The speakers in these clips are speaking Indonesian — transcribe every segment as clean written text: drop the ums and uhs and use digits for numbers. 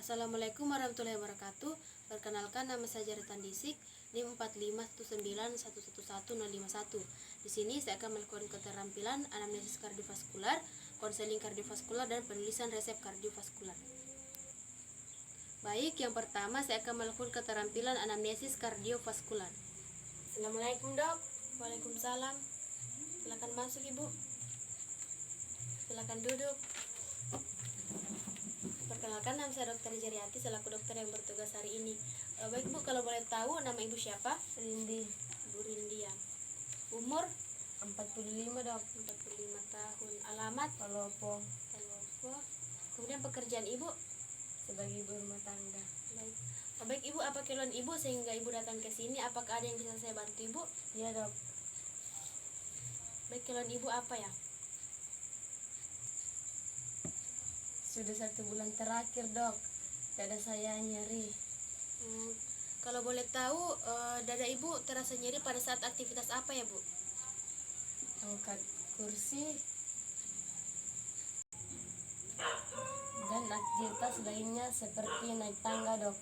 Assalamualaikum warahmatullahi wabarakatuh. Perkenalkan, nama saya Jaretan Disik, NIM 4519111051. Di sini saya akan melakukan keterampilan anamnesis kardiovaskular, konseling kardiovaskular, dan penulisan resep kardiovaskular. Baik, yang pertama saya akan melakukan keterampilan anamnesis kardiovaskular. Assalamualaikum, Dok. Waalaikumsalam. Silakan masuk, Ibu. Silakan duduk. Perkenalkan, nama saya Dr. Jariati selaku dokter yang bertugas hari ini. Baik Bu, kalau boleh tahu nama Ibu siapa? Rindi. Bu Rindi ya. Umur? 45, Dok. 45 tahun. Alamat? Palopo. Kemudian pekerjaan Ibu? Sebagai ibu rumah tangga. Baik. Baik Ibu, apa keluhan Ibu sehingga Ibu datang ke sini? Apakah ada yang bisa saya bantu Ibu? Iya, Dok. Baik, keluhan Ibu apa ya? Sudah 1 bulan terakhir, Dok. Dada saya nyeri. Kalau boleh tahu, dada Ibu terasa nyeri pada saat aktivitas apa ya Bu? Angkat kursi dan aktivitas lainnya seperti naik tangga, Dok.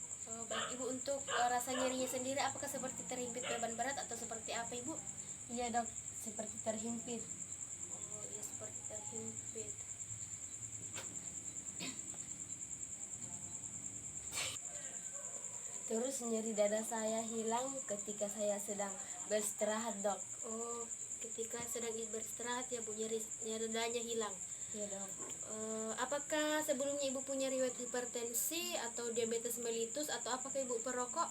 Baik Ibu, untuk rasa nyerinya sendiri apakah seperti terhimpit beban berat atau seperti apa Ibu? Iya, Dok. Seperti terhimpit. Oh iya, seperti terhimpit. Terus nyeri dada saya hilang ketika saya sedang beristirahat, Dok. Oh, ketika sedang beristirahat ya Bu, nyeri dadanya hilang. Iya, Dok. Apakah sebelumnya Ibu punya riwayat hipertensi atau diabetes mellitus atau apakah Ibu perokok?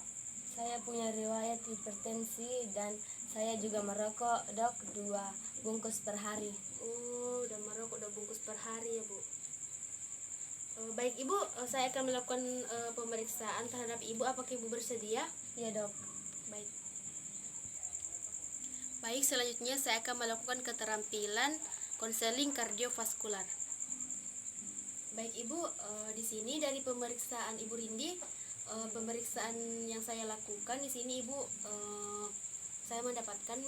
Saya punya riwayat hipertensi dan saya juga merokok, Dok, 2 bungkus per hari. Oh, udah merokok 2 bungkus per hari ya Bu. Baik Ibu, saya akan melakukan pemeriksaan terhadap Ibu. Apakah Ibu bersedia? Iya, Dok. Baik. Baik, selanjutnya saya akan melakukan keterampilan konseling kardiovaskular. Baik Ibu, di sini dari pemeriksaan Ibu Rindi, pemeriksaan yang saya lakukan di sini Ibu, saya mendapatkan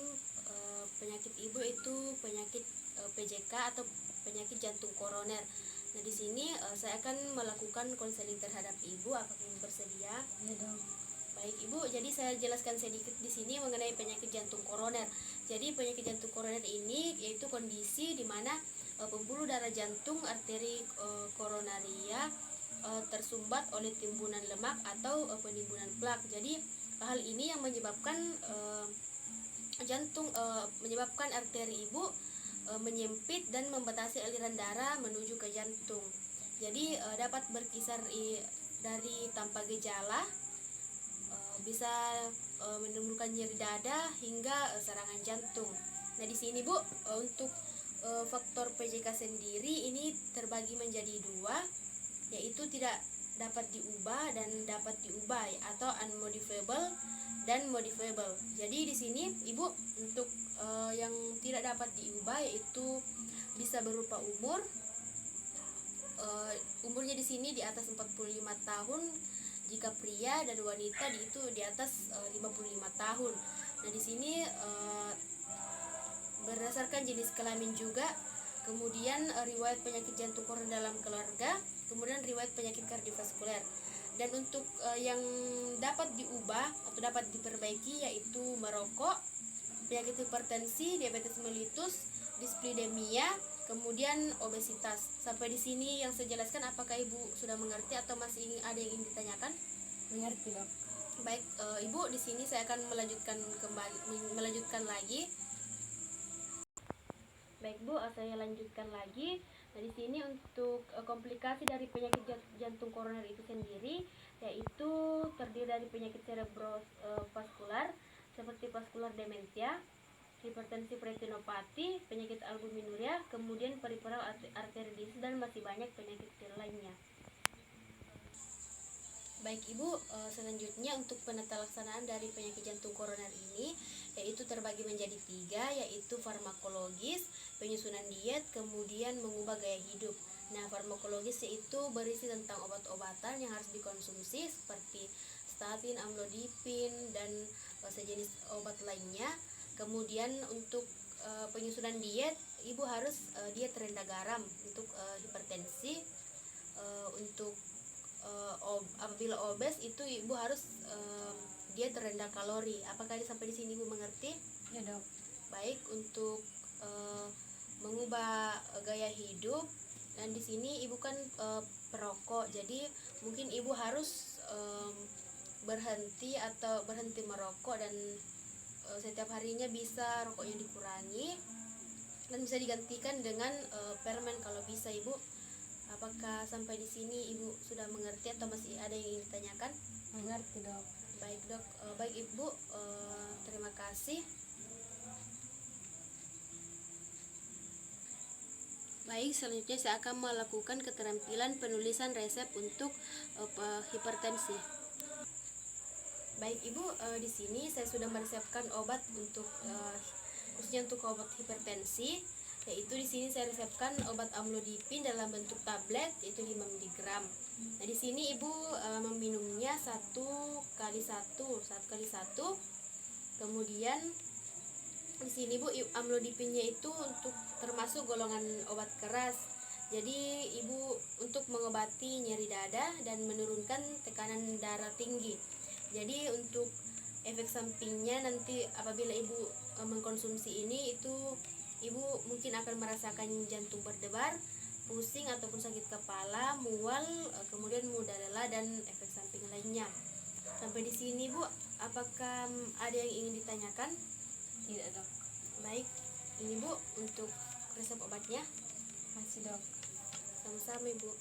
penyakit Ibu itu penyakit PJK atau penyakit jantung koroner. Nah, di sini saya akan melakukan konseling terhadap Ibu. Apakah Ibu bersedia? Iya, Dok. Baik Ibu, jadi saya jelaskan sedikit di sini mengenai penyakit jantung koroner. Jadi penyakit jantung koroner ini yaitu kondisi di mana pembuluh darah jantung arteri koronaria tersumbat oleh timbunan lemak atau penimbunan plak. Jadi hal ini yang menyebabkan menyebabkan arteri Ibu menyempit dan membatasi aliran darah menuju ke jantung. Jadi dapat berkisar dari tanpa gejala, bisa menimbulkan nyeri dada hingga serangan jantung. Nah, di sini Bu, untuk faktor PJK sendiri ini terbagi menjadi 2, yaitu tidak dapat diubah dan dapat diubah atau unmodifiable dan modifiable. Jadi di sini Ibu untuk yang tidak dapat diubah yaitu bisa berupa umur. Umurnya di sini di atas 45 tahun jika pria, dan wanita itu di atas 55 tahun. Nah, di sini berdasarkan jenis kelamin juga, kemudian riwayat penyakit jantung koroner dalam keluarga, kemudian riwayat penyakit kardiovaskuler. Dan untuk yang dapat diubah atau dapat diperbaiki yaitu merokok, penyakit hipertensi, diabetes mellitus, dislipidemia, kemudian obesitas. Sampai di sini yang saya jelaskan, apakah Ibu sudah mengerti atau masih ada yang ingin ditanyakan? Mengerti, Dok. Baik, Ibu, di sini saya akan melanjutkan lagi. Baik Bu, saya lanjutkan lagi. Nah, di sini untuk komplikasi dari penyakit jantung koroner itu sendiri yaitu terdiri dari penyakit cerebrovaskular seperti vaskular demensia, hipertensi retinopati, penyakit albuminuria, kemudian peripheral artery disease, dan masih banyak penyakit lainnya. Baik Ibu, selanjutnya untuk penata laksanaan dari penyakit jantung koroner ini yaitu terbagi menjadi 3, yaitu farmakologis, penyusunan diet, kemudian mengubah gaya hidup. Nah, farmakologis yaitu berisi tentang obat-obatan yang harus dikonsumsi seperti statin, amlodipin, dan sejenis obat lainnya. Kemudian untuk penyusunan diet, Ibu harus diet rendah garam untuk hipertensi, untuk apabila obes itu ibu harus diet rendah kalori. Apakah sampai di sini ibu mengerti? Ya dok. Baik, untuk mengubah gaya hidup, dan di sini ibu kan perokok, jadi mungkin ibu harus berhenti merokok, dan setiap harinya bisa rokoknya dikurangi dan bisa digantikan dengan permen kalau bisa ibu. Apakah sampai di sini ibu sudah mengerti atau masih ada yang ingin ditanyakan? Mengerti dok. Baik dok, baik ibu, terima kasih. Baik, selanjutnya saya akan melakukan keterampilan penulisan resep untuk hipertensi. Baik ibu, di sini saya sudah meresepkan obat untuk khususnya untuk obat hipertensi, yaitu di sini saya resepkan obat amlodipin dalam bentuk tablet, yaitu 5 mg. Nah, di sini ibu meminumnya 1 kali 1. Kemudian di sini bu, amlodipinnya itu untuk termasuk golongan obat keras. Jadi ibu untuk mengobati nyeri dada dan menurunkan tekanan darah tinggi. Jadi untuk efek sampingnya nanti apabila ibu mengkonsumsi ini, itu ibu mungkin akan merasakan jantung berdebar, pusing ataupun sakit kepala, mual, kemudian mudah lelah dan efek samping lainnya. Sampai di sini bu, apakah ada yang ingin ditanyakan? Tidak dok. Baik, ini bu untuk resep obatnya. Masih dok. Sama-sama ibu.